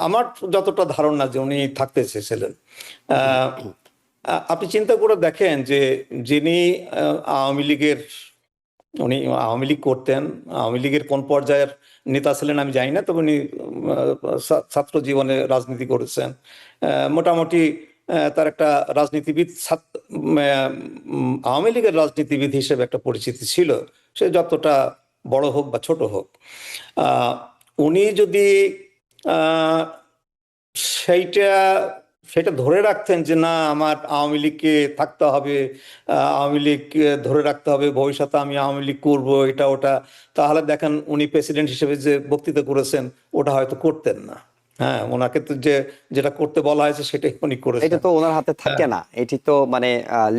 আমার যতটা ধারণা যে উনি থাকতে চেয়েছিলেন। আপনি চিন্তা করে দেখেন যে যিনি আওয়ামী লীগের, উনি আওয়ামী লীগ করতেন, আওয়ামী লীগের কোন পর্যায়ের নেতা ছিলেন আমি জানি না, তবে উনি ছাত্র জীবনে রাজনীতি করেছেন। মোটামুটি তার একটা রাজনীতিবিদ, আওয়ামী লীগের রাজনীতিবিদ হিসেবে একটা পরিচিতি ছিল, সে যতটা বড় হোক বা ছোট হোক। উনি যদি আহ, সেইটা সেটা ধরে রাখতেন যে না, আমার আওয়ামী লীগকে থাকতে হবে, আওয়ামী লীগ ধরে রাখতে হবে, ভবিষ্যতে আমি আওয়ামী লীগ করবো, এটা ওটা, তাহলে দেখেন উনি প্রেসিডেন্ট হিসেবে যে বক্তৃতা করেছেন ওটা হয়তো করতেন না। হ্যাঁ, ওনাকে তো যেটা করতে বলা হয়েছে সেটাই উনি এটা করেছেন। তো ওনার হাতে থাকে না, এটি তো মানে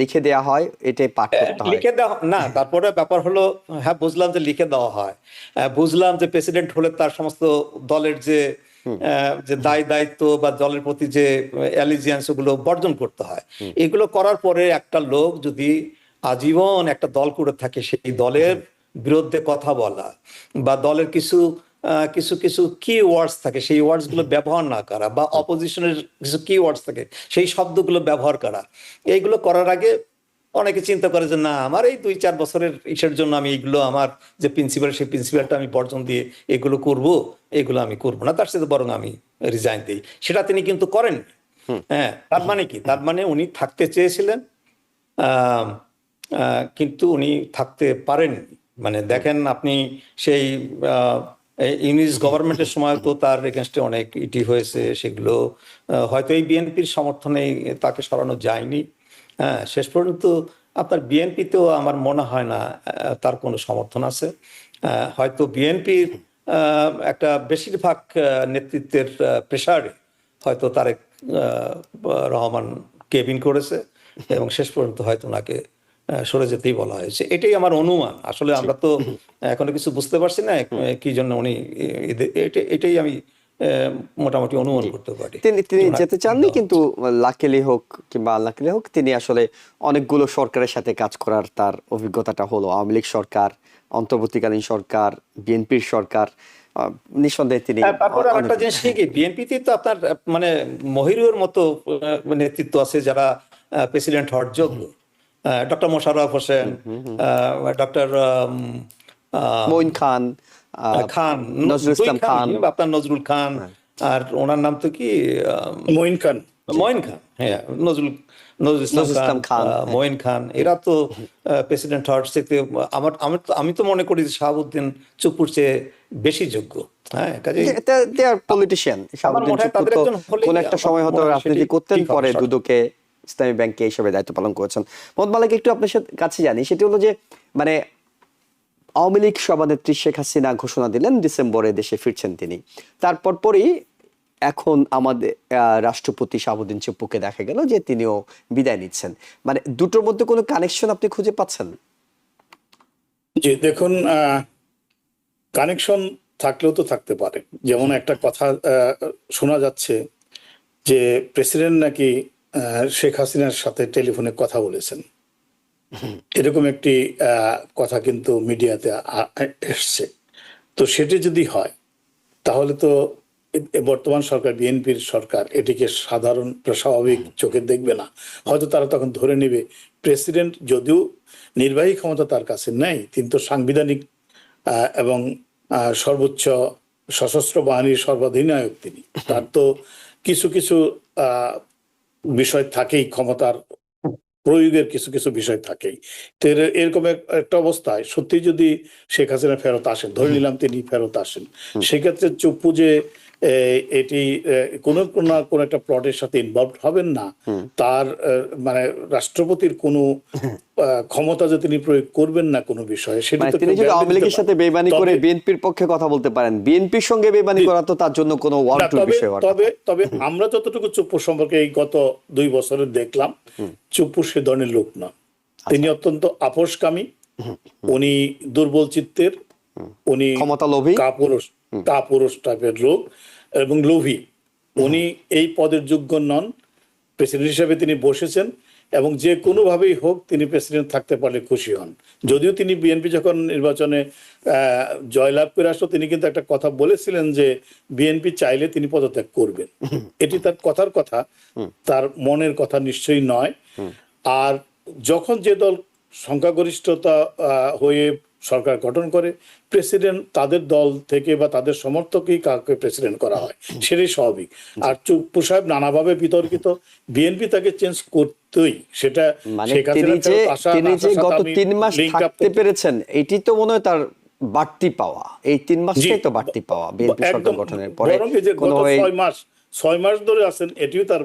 লিখে দেয়া হয়, এটাই পাঠ করতে হয়। লিখে দেওয়া না, তারপরে ব্যাপার হলো, হ্যাঁ বুঝলাম যে লিখে দেওয়া হয়, বুঝলাম যে প্রেসিডেন্ট হলে তার সমস্ত দলের যে দায় দায়িত্ব বা দলের প্রতি যে অ্যালিজিয়েন্স ওগুলো বর্জন করতে হয়। এগুলো করার পরে একটা লোক যদি আজীবন একটা দল করে থাকে, সেই দলের বিরুদ্ধে কথা বলা বা দলের কিছু কিছু কিছু কি ওয়ার্ডস থাকে সেই ওয়ার্ডস গুলো ব্যবহার না করা, বা অপোজিশনের কিছু কি ওয়ার্ডস থাকে সেই শব্দগুলো ব্যবহার করা, এইগুলো করার আগে অনেকে চিন্তা করে যে না, আমার এই 2-4 বছরের ইসের জন্য আমি এইগুলো, আমার যে প্রিন্সিপাল সেই প্রিন্সিপালটা আমি বর্জন দিয়ে এগুলো করব, এগুলো আমি করব না, তার সাথে বরং আমি রিজাইন দিই। সেটা তিনি কিন্তু করেন। হ্যাঁ, তার মানে কি? তার মানে উনি থাকতে চেয়েছিলেন, আহ, কিন্তু উনি থাকতে পারেননি। মানে দেখেন আপনি সেই ইউনিস গভর্নমেন্টের সময় তো তার এগেনস্টে অনেক ইটি হয়েছে, সেগুলো হয়তো এই বিএনপির সমর্থনে তাকে সরানো যায়নি। হ্যাঁ, শেষ পর্যন্ত আপনার বিএনপিতেও আমার মনে হয় না তার কোনো সমর্থন আছে। হয়তো বিএনপির একটা বেশিরভাগ নেতৃত্বের প্রেসারে হয়তো তারেক রহমান কেবিন করেছে এবং শেষ পর্যন্ত হয়তো ওনাকে সরে যেতেই বলা হয়েছে। এটাই আমার অনুমান। আসলে আমরা তো এখনো কিছু বুঝতে পারছি না কি জন্য উনি, এটাই আমি মোটামুটি অনুমান করতে পারি। তিনি তিনি ওনার যেতে চাননি, কিন্তু লাকিলি হোক কিংবা আনলাকিলি হোক তিনি আসলে অনেকগুলো সরকারের সাথে কাজ করার তার অভিজ্ঞতাটা হলো। আওয়ামী লীগ সরকার, অন্তর্বর্তীকালীন সরকার, বিএনপির সরকার, নিঃসন্দেহে তিনি তারপরে একটা জিনিস কি, বিএনপিতে তো আপনার মানে মহিরুর মতো নেতৃত্ব আছে যারা প্রেসিডেন্ট হওয়ার যোগ্য। ডক্টর মোশাররফ হোসেন, ডক্টর মঈন খান, খান, নজরুল ইসলাম খান, আপনার নজরুল খান, আর ওনার নাম তো কি, মঈন খান। মঈন খান। হ্যাঁ, নজরুল ইসলাম খান, মঈন খান, এরা তো প্রেসিডেন্ট হওয়ার থেকে আমি তো মনে করি যে শাহাবুদ্দিন চুপ্পুর চেয়ে বেশি যোগ্য। হ্যাঁ, কাজে দে আর পলিটিশিয়ান। শাহাবুদ্দিন চুপ্পু তো কোন একটা সময় হয়তো রাজনীতি করতেন, পরে দুদকে, ইসলামী ব্যাংকে এইসবে দায়িত্ব পালন করেছেন। মোহাম্মদ মালিক, একটু আপনার কাছে জানি, সেটি হলো যে মানে আওয়ামী লীগ সভানেত্রী শেখ হাসিনা ঘোষণা দিলেন ডিসেম্বরে দেশে ফিরছেন তিনি। তারপর পরই এখন আমাদের রাষ্ট্রপতি শাহাবুদ্দিন চুপ্পুকে দেখা গেল যে তিনিও বিদায় নিচ্ছেন। মানে দুটোর মধ্যে কোনো কানেকশন আপনি খুঁজে পাচ্ছেন? যে দেখুন, কানেকশন থাকলেও তো থাকতে পারে। যেমন একটা কথা শোনা যাচ্ছে যে প্রেসিডেন্ট নাকি শেখ হাসিনার সাথে টেলিফোনে কথা বলেছেন, এরকম একটি কথা কিন্তু মিডিয়াতে এসছে। তো সেটি যদি হয় তাহলে তো বর্তমান সরকার, বিএনপির সরকার, এটিকে সাধারণ স্বাভাবিক চোখে দেখবে না। হয়তো তারা তখন ধরে নেবে প্রেসিডেন্ট যদিও নির্বাহী ক্ষমতা তার কাছে নেই, কিন্তু সাংবিধানিক এবং সর্বোচ্চ সশস্ত্র বাহিনীর সর্বাধিনায়ক তিনি। তার তো কিছু কিছু বিষয় থাকেই, ক্ষমতার প্রয়োগের কিছু কিছু বিষয় থাকেই। তো এরকম একটা অবস্থায় সত্যি যদি শেখ হাসিনা ফেরত আসেন, ধরে নিলাম তিনি ফেরত আসেন, সেক্ষেত্রে চুপ্পু যে এটি কোনো না কোনো একটা প্লটের সাথে ইনভলভ হবেন না, তার মানে রাষ্ট্রপতির কোনো ক্ষমতা যে তিনি প্রয়োগ করবেন না কোনো বিষয়ে, সেটা তো তিনি যদি আওয়ামী লীগের সাথে বেইমানি করে বিএনপির পক্ষে কথা বলতে পারেন, বিএনপির সঙ্গে বেইমানি করা তো তার জন্য কোনো ওয়ার্ল্ড বিষয়। তবে আমরা যতটুকু চুপ্পুর সম্পর্কে এই গত 2 বছরে দেখলাম, চুপ্পু সে ধরনের লোক না। তিনি অত্যন্ত আপোষকামী, উনি দুর্বল চিত্তের, উনি ক্ষমতা লোভী, কাপুরুষ টাইপের লোক এবং লোভী। উনি এই পদের যোগ্য নন। প্রেসিডেন্ট হিসেবে তিনি বসেছেন এবং যে কোনোভাবেই হোক তিনি প্রেসিডেন্ট থাকতে পারলে খুশি হন। যদিও তিনি বিএনপি যখন নির্বাচনে জয়লাভ করে আসলো, তিনি কিন্তু একটা কথা বলেছিলেন যে বিএনপি চাইলে তিনি পদত্যাগ করবেন। এটি তার কথার কথা, তার মনের কথা নিশ্চয়ই নয়। আর যখন যে দল সংখ্যাগরিষ্ঠতা হয়ে সরকার গঠন করে, প্রেসিডেন্ট তাদের দল থেকে বা তাদের সমর্থকই কাউকে প্রেসিডেন্ট করা হয়, সেটাই স্বাভাবিক। আর চুপ্পু সাহেব নানাভাবে বিতর্কিত, বিএনপি তাকে চেঞ্জ করতেই, সেটা তিনি যে গত 3 মাস থাকতে পেরেছেন, এটি তো মনে হয় তার বাড়তি পাওয়া। এই 3 মাসটাই তো বাড়তি পাওয়া বিএনপি সরকার গঠনের পরে। বরং এই যে গত 6 মাস ধরে আছেন, এটিও তার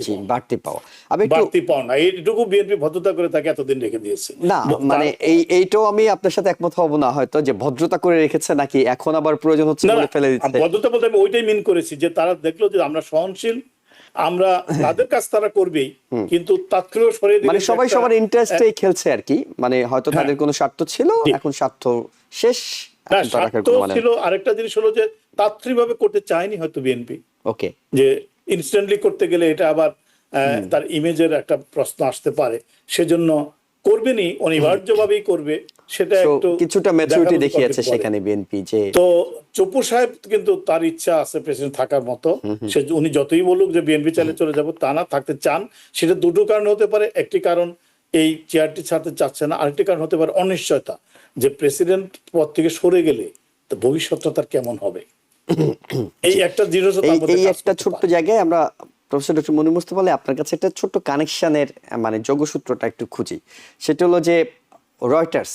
জি, বাড়তি পাওয়া। আমি একটু বাড়তি পাওয়া না, এইটুকু বিএনপি ভদ্রতা করে তাকে এতদিন রেখে দিয়েছে। না মানে এইটাও আমি আপনার সাথে একমত হব না হয়তো, যে ভদ্রতা করে রেখেছে নাকি এখন আবার প্রয়োজন হচ্ছে না, বলে ফেলে দিচ্ছে। ভদ্রতা বলতে আমি ওইটাই মিন করেছি যে তারা দেখলো যে আমরা সহনশীল, আমরা তাদের কাজ তারা করবেই, কিন্তু তাৎক্ষণিক সরিয়ে দিলে মানে সবাই সবার ইন্টারেস্টেই খেলছে আর কি, মানে হয়তো তাদের কোনো স্বার্থ ছিল, এখন স্বার্থ শেষ, না, এখন তার রাখার স্বার্থ কোনো মানে ছিল। আরেকটা জিনিস হলো যে তাৎক্ষণিকভাবে করতে চায়নি হয়তো বিএনপি, ওকে। যে ইনস্ট্যান্টলি করতে গেলে এটা আবার তার ইমেজের একটা প্রশ্ন আসতে পারে, সেজন্য করবেনি, অনিবার্যভাবেই করবে, সেটা একটু কিছুটা ম্যাচুরিটি দেখার দেখিয়েছে পরে। সেখানে বিএনপি যে। তো চপ্পু সাহেব কিন্তু তার ইচ্ছা আছে প্রেসিডেন্ট থাকার মতো, সে উনি যতই বলুক যে বিএনপি চালে চলে যাব, তা না, থাকতে চান। সেটা দুটো কারণ হতে পারে, একটি কারণ এই চেয়ারটি ছাড়তে চাচ্ছে না, আরেকটি কারণ হতে পারে অনিশ্চয়তা, যে প্রেসিডেন্ট পদ থেকে সরে গেলে তো ভবিষ্যৎটা তার কেমন হবে, এই একটা দৃঢ়তা তার মধ্যে এই কাজ একটা করতে ছোট্ট পারে। জায়গায় আমরা প্রফেসর ডক্টর মনির মুস্তাফা বলে আপনার কাছে একটা ছোট্ট কানেকশনের মানে যোগসূত্রটা একটু খুঁজি। সেটা হলো যে রয়টার্স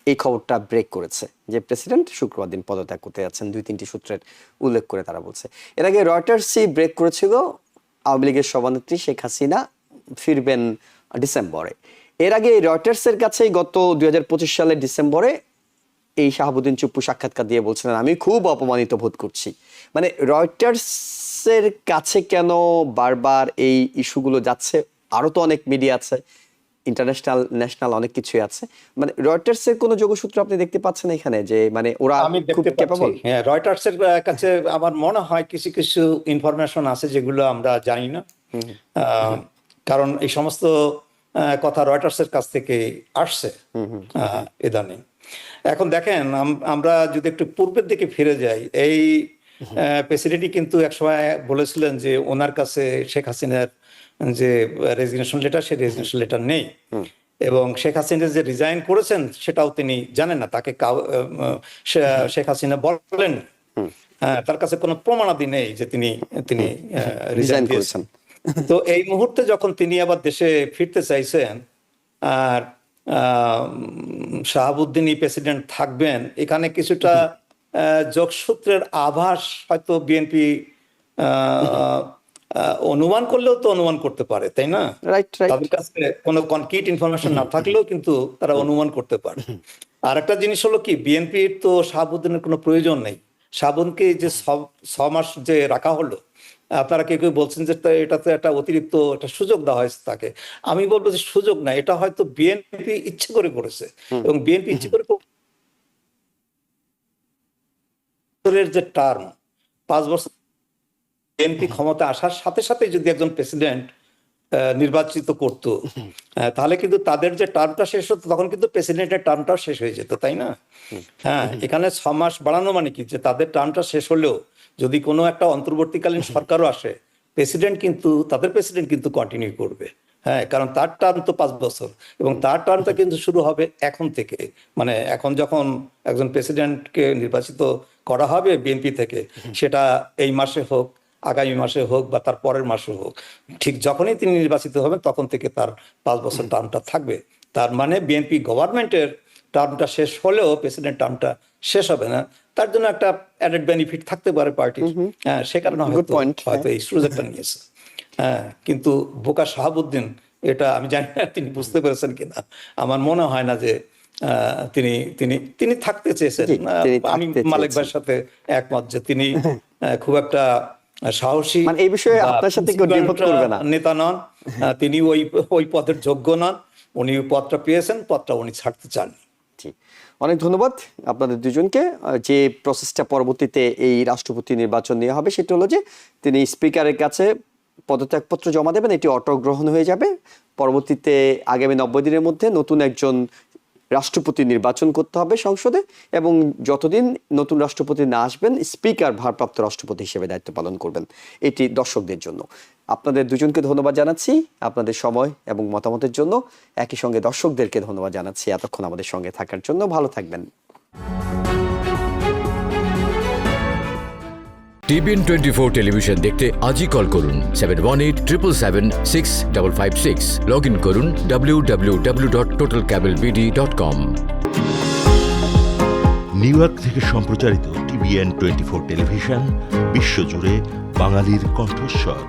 এই খবরটা ব্রেক করেছে যে প্রেসিডেন্ট শুক্রবার দিন পদত্যাগ করতে যাচ্ছেন, 2-3টি সূত্রের উল্লেখ করে তারা বলছে। এর আগে রয়টার্সই ব্রেক করেছিল আওয়ামী লীগের সভানেত্রী শেখ হাসিনা ফিরবেন ডিসেম্বরে। এর আগে রয়টার্সের কাছেই গত 2025 সালের ডিসেম্বরে এই শাহাবুদ্দিন চুপ্পু সাক্ষাৎকার দিয়ে বলছিলেন আমি খুব অপমানিত বোধ করছি। মানে রয়টার্সের কাছে কেন বারবার এই ইস্যুগুলো যাচ্ছে? আরো তো অনেক মিডিয়া আছে, ইন্টারন্যাশনাল ন্যাশনাল অনেক কিছুই আছে, মানে রয়টার্সের কোনো যোগসূত্র আপনি দেখতে পাচ্ছেন এখানে যে মানে ওরা আমি খুব দেখতে ক্যাপাবল? পাচ্ছি, হ্যাঁ, রয়টার্সের কাছে আমার মনে হয় কিছু কিছু ইনফরমেশন আছে যেগুলো আমরা জানি না, কারণ এই সমস্ত কথা রয়টার্সের কাছ থেকে আসছে ইদানিং। এখন দেখেন, আমরা যদি একটু পূর্বের দিকে ফিরে যাই, এই প্রেসিডেন্টই কিন্তু একসময় বলেছিলেন যে ওনার কাছে শেখ হাসিনার যে রেজিগনেশন লেটার, সেই রেজিগনেশন লেটার নেই, এবং শেখ হাসিনা যে রিজাইন করেছেন সেটাও তিনি জানেন না, তাকে শেখ হাসিনা বলেন, তার কাছে কোনো প্রমাণাদি নেই যে তিনি রিজাইন করেছেন। তো এই মুহূর্তে যখন তিনি আবার দেশে ফিরতে চাইছেন আর শাহাবুদ্দিনই প্রেসিডেন্ট থাকবেন, এখানে কিছুটা যোগসূত্রের আভাস হয়তো বিএনপি অনুমান করলেও তো অনুমান করতে পারে, তাই না? তাদের কাছে কোনো কনক্রিট ইনফরমেশন না থাকলেও কিন্তু তারা অনুমান করতে পারে। আর একটা জিনিস হলো কি, বিএনপির তো শাহাবুদ্দিনের কোনো প্রয়োজন নেই। শাহাবুদ্দিনকে যে 6 মাস যে রাখা হলো, আপনারা কেউ কেউ বলছেন যে এটাতে একটা অতিরিক্ত একটা সুযোগ দেওয়া হয়েছে তাকে। আমি বলবো যে সুযোগ না, এটা হয়তো বিএনপি ইচ্ছে করে করেছে, এবং বিএনপি ইচ্ছে করে যে টার্ম 5 বছর বিএনপি ক্ষমতা আসার সাথে সাথে যদি একজন প্রেসিডেন্ট নির্বাচিত করত, তাহলে কিন্তু তাদের যে টার্মটা শেষ হতো তখন কিন্তু প্রেসিডেন্টের টার্মটাও শেষ হয়ে যেত, তাই না? হ্যাঁ, এখানে 6 মাস বাড়ানো মানে কি, যে তাদের টার্মটা শেষ হলেও যদি কোনো একটা অন্তর্বর্তীকালীন সরকারও আসে, তাদের প্রেসিডেন্ট কিন্তু কন্টিনিউ করবে। হ্যাঁ, কারণ তার টার্ম তো 5 বছর, এবং তার টার্মটা কিন্তু শুরু হবে এখন থেকে। মানে এখন যখন একজন প্রেসিডেন্টকে নির্বাচিত করা হবে বিএনপি থেকে, সেটা এই মাসে হোক, আগামী মাসে হোক, বা তার পরের মাসে হোক, ঠিক যখনই তিনি নির্বাচিত হবেন তখন থেকে তার 5 বছর টার্মটা থাকবে। তার মানে বিএনপি গভর্নমেন্টের টার্মটা শেষ হলেও প্রেসিডেন্ট টার্মটা শেষ হবে না, তার জন্য একটা অ্যাডেড বেনিফিট থাকতে পারে পার্টির। হ্যাঁ, সে কারণে হয়তো এই সুযোগটা নিয়েছে। হ্যাঁ, কিন্তু বোকা শাহাবুদ্দিন, এটা আমি জানি না তিনি বুঝতে পেরেছেন কিনা, আমার মনে হয় না যে তিনি থাকতে চেয়েছেন। আমি মালিক ভাইয়ের সাথে একমত যে তিনি খুব একটা সাহসী, মানে এই বিষয়ে আপনার সাথে কেউ দ্বিমত করবে না, নেতা নন, তিনি ওই পদের যোগ্য নন। উনি পদটা পেয়েছেন, পদটা উনি ছাড়তে চাননি। অনেক ধন্যবাদ আপনাদের দুজনকে। যে প্রসেসটা পরবর্তীতে এই রাষ্ট্রপতি নির্বাচন নিয়ে হবে সেটা হলো যে তিনি স্পিকারের কাছে পদত্যাগপত্র জমা দেবেন, এটি অটোগ্রহণ হয়ে যাবে। পরবর্তীতে আগামী 90 দিনের মধ্যে নতুন একজন রাষ্ট্রপতি নির্বাচন করতে হবে সংসদে, এবং যতদিন নতুন রাষ্ট্রপতি না আসবেন স্পিকার ভারপ্রাপ্ত রাষ্ট্রপতি হিসেবে দায়িত্ব পালন করবেন। এটি দর্শকদের জন্য। আপনাদের দুজনকে ধন্যবাদ জানাচ্ছি আপনাদের সময় এবং মতামতের জন্য। একই সঙ্গে দর্শকদেরকে ধন্যবাদ জানাচ্ছি এতক্ষণ আমাদের সঙ্গে থাকার জন্য। ভালো থাকবেন। TBN 24 টেলিভিশন দেখতে আজই কল করুন 7187776556। লগ ইন করুন www.totalcablebd.com। নিউ ইয়র্ক থেকে সম্প্রচারিত TBN 24 টেলিভিশন বিশ্বজুড়ে বাঙালির কণ্ঠস্বর।